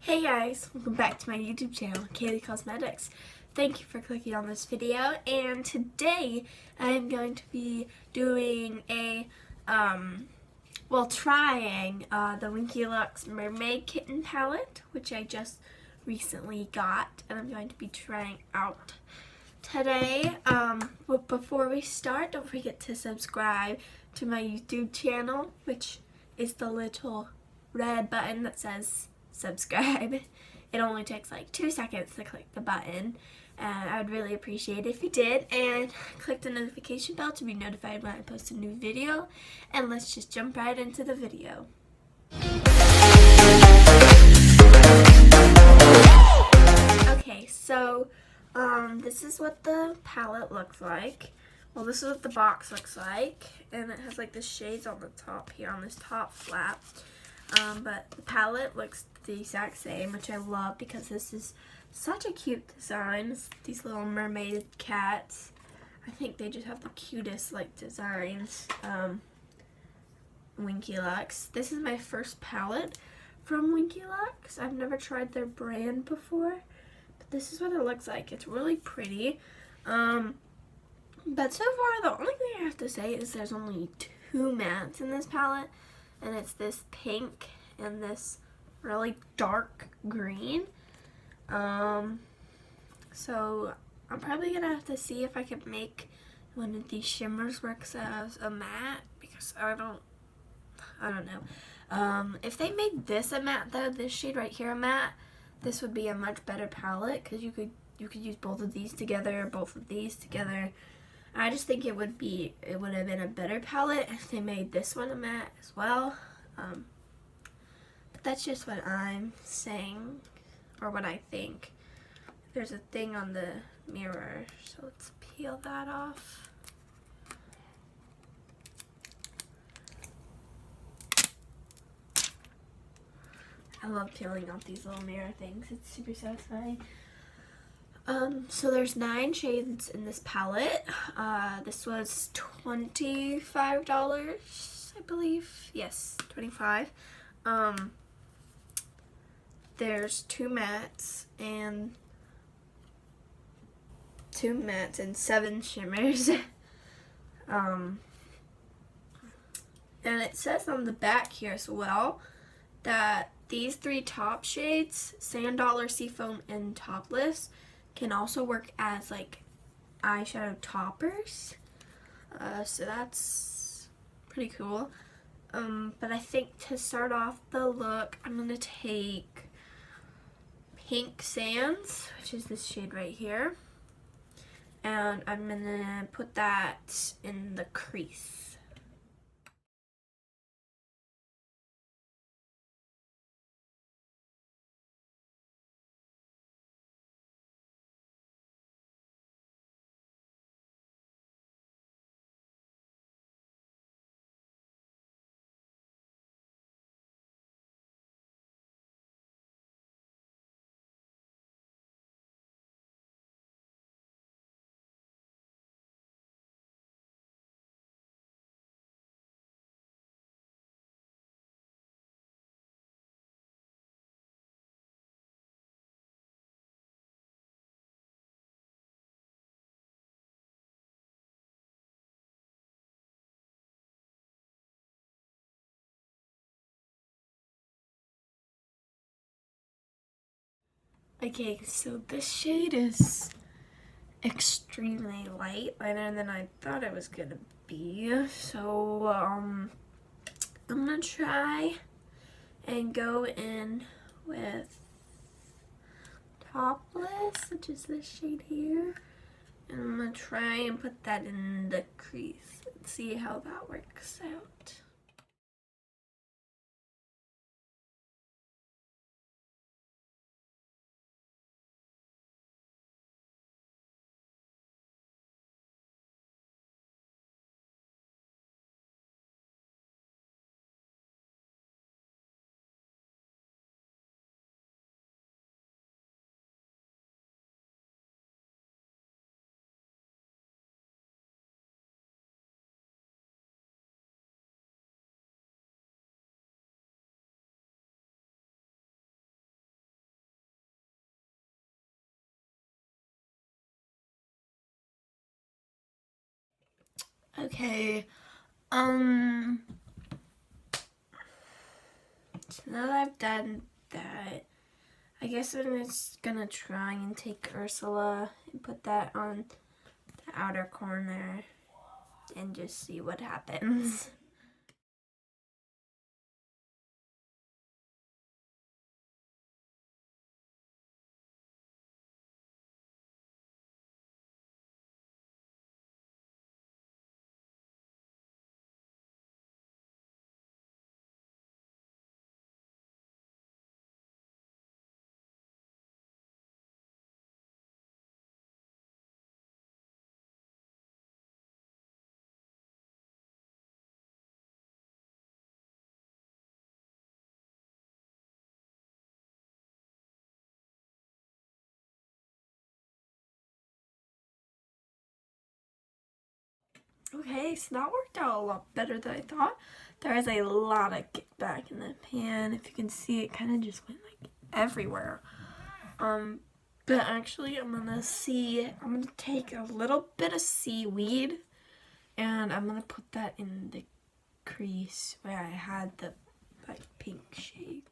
Hey guys, welcome back to my YouTube channel, Kaylee Cosmetics. Thank you for clicking on this video, and today I am going to be doing trying the Winky Mermaid Kitten palette, which I just recently got, and I'm going to be trying out today. But before we start, don't forget to subscribe to my YouTube channel, which is the little red button that says subscribe. It only takes like 2 seconds to click the button, and I would really appreciate it if you did, and click the notification bell to be notified when I post a new video. And let's just jump right into the video. Okay, so this is what the palette looks like. Well, this is what the box looks like, and it has like the shades on the top here on this top flap. But the palette looks the exact same, which I love because this is such a cute design. These little mermaid cats. I think they just have the cutest like designs. Winky Lux. This is my first palette from Winky Lux. I've never tried their brand before, but this is what it looks like. It's really pretty. But so far, the only thing I have to say is there's only 2 mattes in this palette, and it's this pink and this really dark green. So I'm probably gonna have to see if I can make one of these shimmers works as a matte, because I don't know. If they made this a matte though, this shade right here a matte, this would be a much better palette, because you could use both of these together, both of these together. I just think it would have been a better palette if they made this one a matte as well. But that's just what I'm saying, or what I think. There's a thing on the mirror, so let's peel that off. I love peeling off these little mirror things. It's super satisfying. So there's 9 shades in this palette. This was $25, I believe. Yes, $25. There's 2 mattes and 7 shimmers. And it says on the back here as well that these 3 top shades, Sand Dollar, Seafoam, and Topless, can also work as like eyeshadow toppers. So that's pretty cool. But I think to start off the look, I'm gonna take Pink Sands, which is this shade right here, and I'm gonna put that in the crease. Okay, so this shade is extremely light, lighter than I thought it was gonna be. So I'm gonna try and go in with Topless, which is this shade here, and I'm gonna try and put that in the crease and see how that works out. Okay, so now that I've done that, I guess I'm just gonna try and take Ursula and put that on the outer corner and just see what happens. Okay, so that worked out a lot better than I thought. There is a lot of kickback in the pan. If you can see, it kind of just went like everywhere. But actually, I'm gonna take a little bit of seaweed and I'm gonna put that in the crease where I had the like pink shades.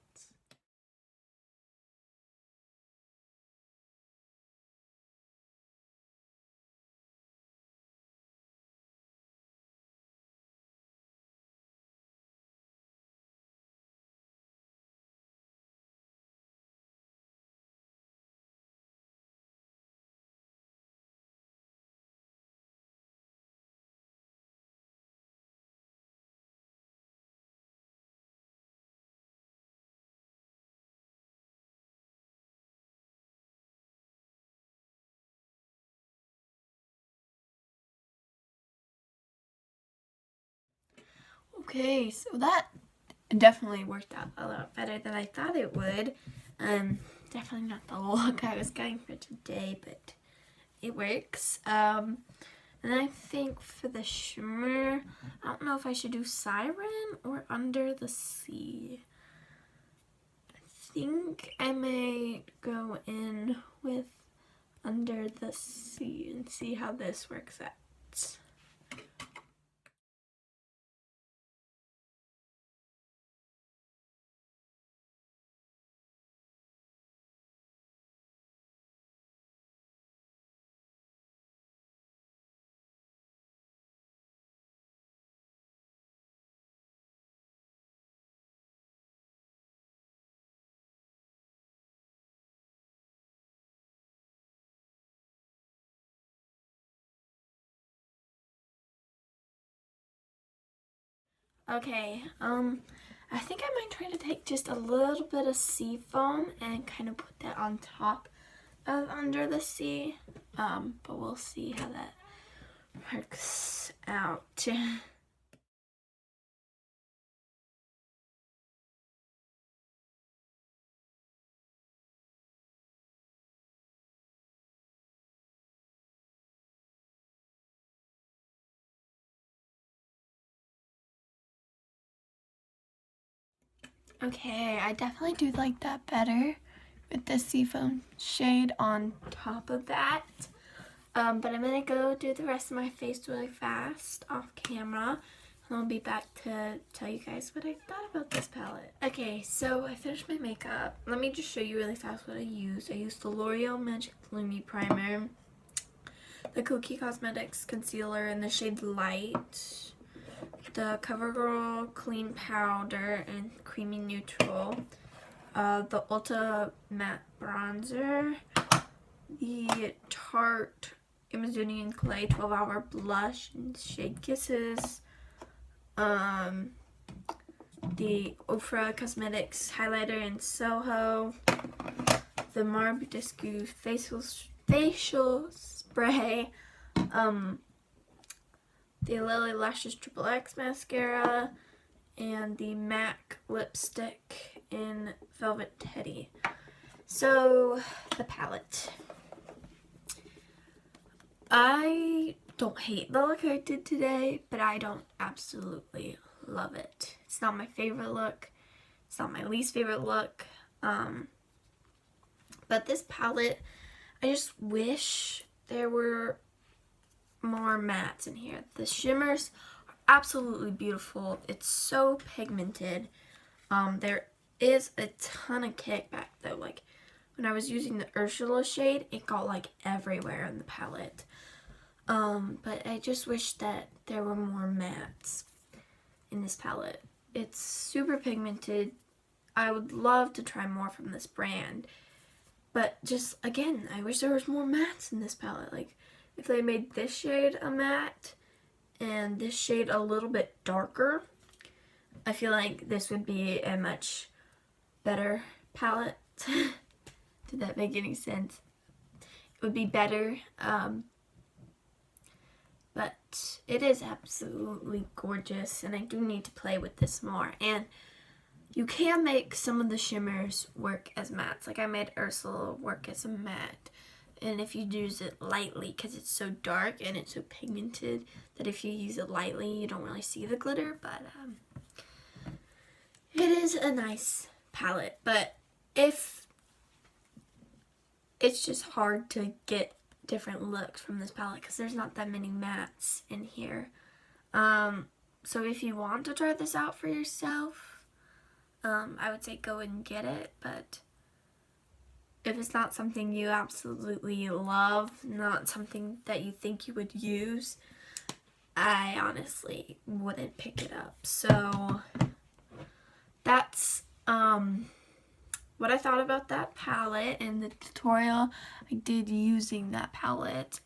Okay, so that definitely worked out a lot better than I thought it would. Definitely not the look I was going for today, but it works. And I think for the shimmer, I don't know if I should do Siren or Under the Sea. I think I may go in with Under the Sea and see how this works out. Okay, I think I might try to take just a little bit of sea foam and kind of put that on top of Under the Sea. But we'll see how that works out. Okay, I definitely do like that better with the seafoam shade on top of that. But I'm gonna go do the rest of my face really fast off camera. And I'll be back to tell you guys what I thought about this palette. Okay, so I finished my makeup. Let me just show you really fast what I used. I used the L'Oreal Magic Lumi Primer, the Cookie Cosmetics Concealer in the shade Light, the CoverGirl Clean Powder and Creamy Neutral, the Ulta Matte Bronzer, the Tarte Amazonian Clay 12-Hour Blush in shade Kisses, the Ofra Cosmetics Highlighter in Soho, the Marb Disco facial spray, the Lily Lashes Triple X mascara, and the MAC lipstick in Velvet Teddy. So, the palette. I don't hate the look I did today, but I don't absolutely love it. It's not my favorite look. It's not my least favorite look. But this palette, I just wish there were more mattes in here. The shimmers are absolutely beautiful. It's so pigmented. There is a ton of kickback though. Like when I was using the Ursula shade, it got like everywhere in the palette. But I just wish that there were more mattes in this palette. It's super pigmented. I would love to try more from this brand. But just, again, I wish there was more mattes in this palette. Like, if they made this shade a matte and this shade a little bit darker, I feel like this would be a much better palette. Did that make any sense? It would be better. But it is absolutely gorgeous, and I do need to play with this more. And you can make some of the shimmers work as mattes. Like I made Ursula work as a matte. And if you use it lightly, because it's so dark and it's so pigmented, that if you use it lightly, you don't really see the glitter. But it is a nice palette. But if it's just hard to get different looks from this palette because there's not that many mattes in here. So if you want to try this out for yourself, I would say go and get it. But if it's not something you absolutely love, not something that you think you would use, I honestly wouldn't pick it up. So that's what I thought about that palette and the tutorial I did using that palette.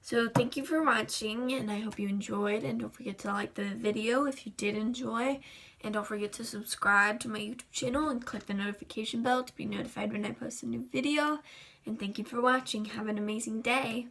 So thank you for watching, and I hope you enjoyed, and don't forget to like the video if you did enjoy, and don't forget to subscribe to my YouTube channel and click the notification bell to be notified when I post a new video. And thank you for watching. Have an amazing day.